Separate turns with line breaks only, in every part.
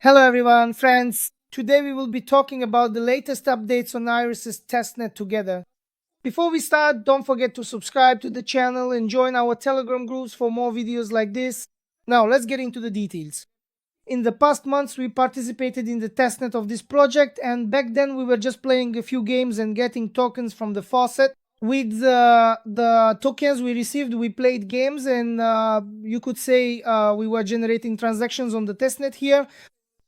Hello everyone, friends. Today we will be talking about the latest updates on Irys's testnet together. Before we start, don't forget to subscribe to the channel and join our Telegram groups for more videos like this. Now let's get into the details. In the past months, we participated in the testnet of this project, and back then we were just playing a few games and getting tokens from the faucet. With the tokens we received, we played games, and you could say we were generating transactions on the testnet here.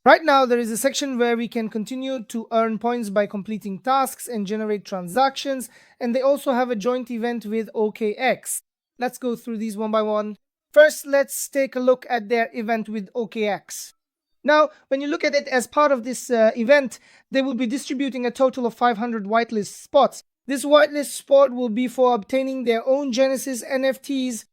Right now, there is a section where we can continue to earn points by completing tasks and generate transactions, and they also have a joint event with OKX. Let's go through these one by one. First, let's take a look at their event with OKX. Now, when you look at it as part of this event, they will be distributing a total of 500 whitelist spots. This whitelist spot will be for obtaining their own Genesis NFTs.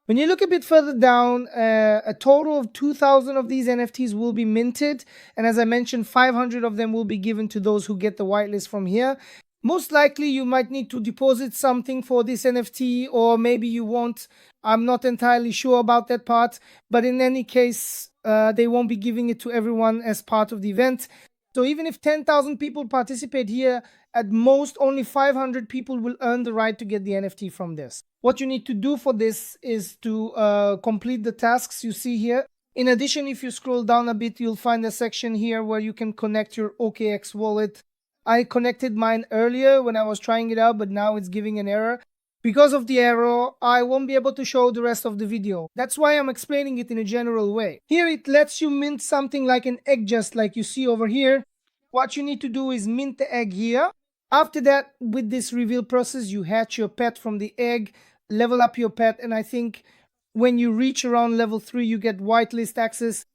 When you look a bit further down, a total of 2,000 of these NFTs will be minted. And as I mentioned, 500 of them will be given to those who get the whitelist from here. Most likely, you might need to deposit something for this NFT, or maybe you won't. I'm not entirely sure about that part. But in any case, they won't be giving it to everyone as part of the event. So even if 10,000 people participate here, at most only 500 people will earn the right to get the NFT from this. What you need to do for this is to complete the tasks you see here. In addition, if you scroll down a bit, you'll find a section here where you can connect your OKX wallet. I connected mine earlier when I was trying it out, but now it's giving an error. Because of the error, I won't be able to show the rest of the video. That's why I'm explaining it in a general way. Here it lets you mint something like an egg, just like you see over here. What you need to do is mint the egg here. After that, with this reveal process, you hatch your pet from the egg, level up your pet, and I think when you reach around level 3, you get whitelist access.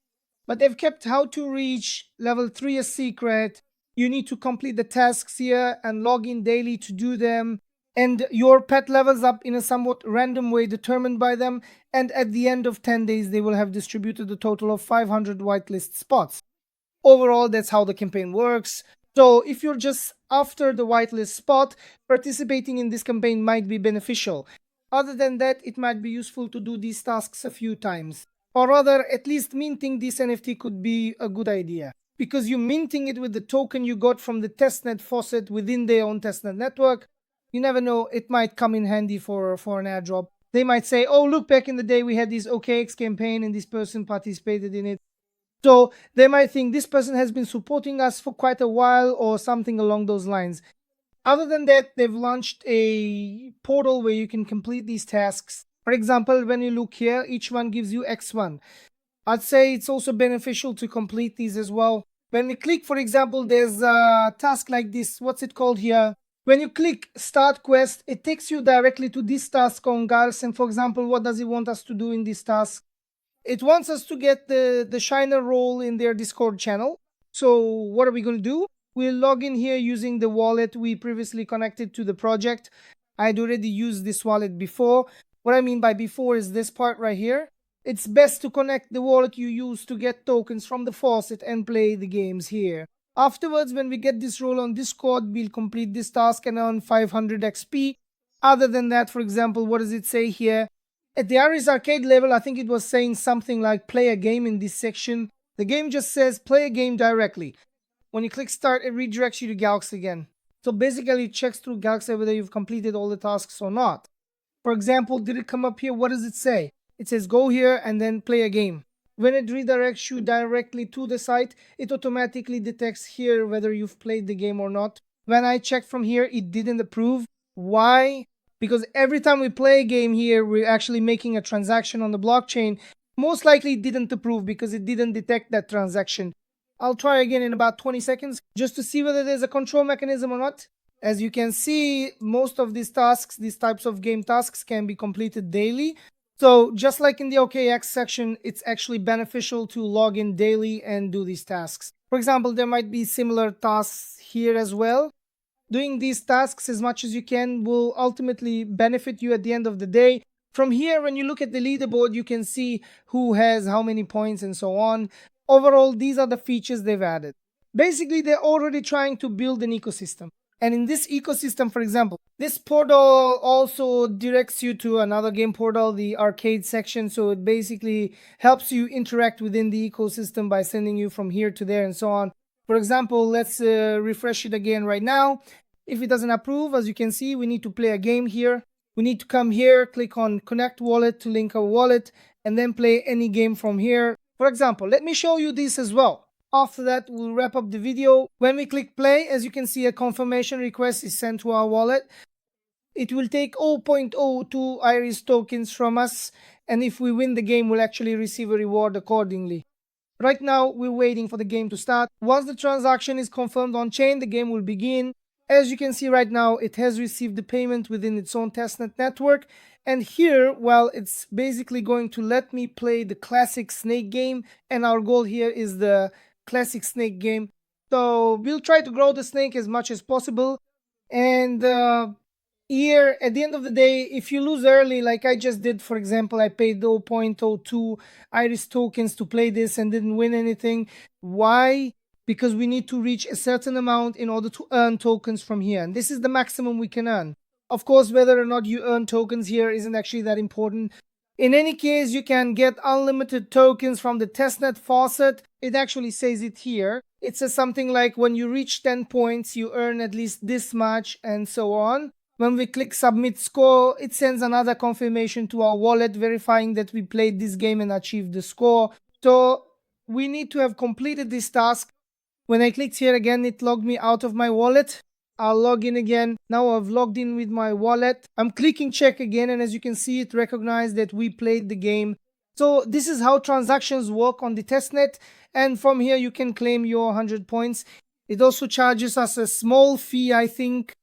But they've kept how to reach level 3 a secret. You need to complete the tasks here and log in daily to do them. And your pet levels up in a somewhat random way determined by them. And at the end of 10 days, they will have distributed a total of 500 whitelist spots. Overall, that's how the campaign works. So if you're just after the whitelist spot, participating in this campaign might be beneficial. Other than that, it might be useful to do these tasks a few times. Or rather, at least minting this NFT could be a good idea. Because you're minting it with the token you got from the testnet faucet within their own testnet network. You never know, it might come in handy for an airdrop. They might say, oh, look, back in the day we had this OKX campaign and this person participated in it. So they might think this person has been supporting us for quite a while or something along those lines. Other than that, they've launched a portal where you can complete these tasks. For example, when you look here, each one gives you X1. I'd say it's also beneficial to complete these as well. When we click, for example, there's a task like this. What's it called here? When you click Start Quest, it takes you directly to this task on Gals. And for example, what does it want us to do in this task? It wants us to get the Shiner role in their Discord channel. So what are we going to do? We'll log in here using the wallet we previously connected to the project. I'd already used this wallet before. What I mean by before is this part right here. It's best to connect the wallet you use to get tokens from the faucet and play the games here. Afterwards, when we get this role on Discord, we'll complete this task and earn 500 XP. Other than that, for example, what does it say here? At the Irys arcade level, I think it was saying something like play a game in this section. The game just says play a game directly. When you click start, it redirects you to Galaxy again. So basically it checks through Galaxy whether you've completed all the tasks or not. For example, did it come up here? What does it say? It says go here and then play a game. When it redirects you directly to the site, it automatically detects here whether you've played the game or not. When I checked from here, it didn't approve. Why? Because every time we play a game here, we're actually making a transaction on the blockchain. Most likely it didn't approve because it didn't detect that transaction. I'll try again in about 20 seconds just to see whether there's a control mechanism or not. As you can see, most of these tasks, these types of game tasks can be completed daily. So just like in the OKX section, it's actually beneficial to log in daily and do these tasks. For example, there might be similar tasks here as well. Doing these tasks as much as you can will ultimately benefit you at the end of the day. From here, when you look at the leaderboard, you can see who has how many points and so on. Overall, these are the features they've added. Basically, they're already trying to build an ecosystem. And in this ecosystem, for example, this portal also directs you to another game portal, the arcade section. So it basically helps you interact within the ecosystem by sending you from here to there and so on. For example, let's refresh it again right now. If it doesn't approve, as you can see, we need to play a game here. We need to come here, click on connect wallet to link our wallet, and then play any game from here. For example, let me show you this as well. After that, we'll wrap up the video. When we click play, as you can see, a confirmation request is sent to our wallet. It will take 0.02 Irys tokens from us, and if we win the game, we'll actually receive a reward accordingly. Right now, we're waiting for the game to start. Once the transaction is confirmed on chain, the game will begin. As you can see right now, it has received the payment within its own testnet network. And here, well, it's basically going to let me play the classic snake game. And our goal here is the classic snake game. So we'll try to grow the snake as much as possible. And here, at the end of the day, if you lose early, like I just did, for example, I paid 0.02 Irys tokens to play this and didn't win anything. Why? Because we need to reach a certain amount in order to earn tokens from here. And this is the maximum we can earn. Of course, whether or not you earn tokens here isn't actually that important. In any case, you can get unlimited tokens from the testnet faucet. It actually says it here. It says something like when you reach 10 points, you earn at least this much and so on. When we click submit score, it sends another confirmation to our wallet verifying that we played this game and achieved the score. So we need to have completed this task. When I clicked here again, it logged me out of my wallet. I'll log in again. Now I've logged in with my wallet. I'm clicking check again, and as you can see, it recognized that we played the game. So this is how transactions work on the testnet, and from here you can claim your 100 points. It also charges us a small fee, I think.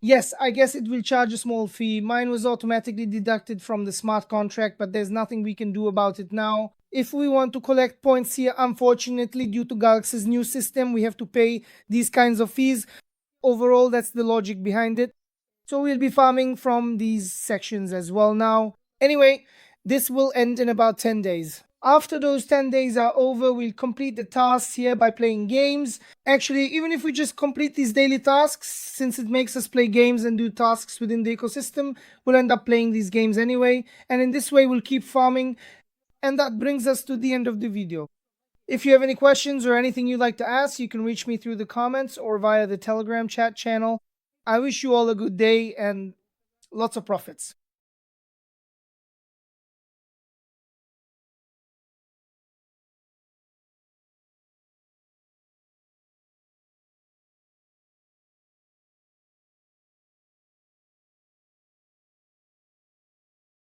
Yes, I guess it will charge a small fee. Mine was automatically deducted from the smart contract, but there's nothing we can do about it now. If we want to collect points here, unfortunately, due to Galaxy's new system, we have to pay these kinds of fees. Overall, that's the logic behind it. So we'll be farming from these sections as well now. Anyway, this will end in about 10 days. After those 10 days are over, we'll complete the tasks here by playing games. Actually, even if we just complete these daily tasks, since it makes us play games and do tasks within the ecosystem, we'll end up playing these games anyway. And in this way, we'll keep farming. And that brings us to the end of the video. If you have any questions or anything you'd like to ask, you can reach me through the comments or via the Telegram chat channel. I wish you all a good day and lots of profits.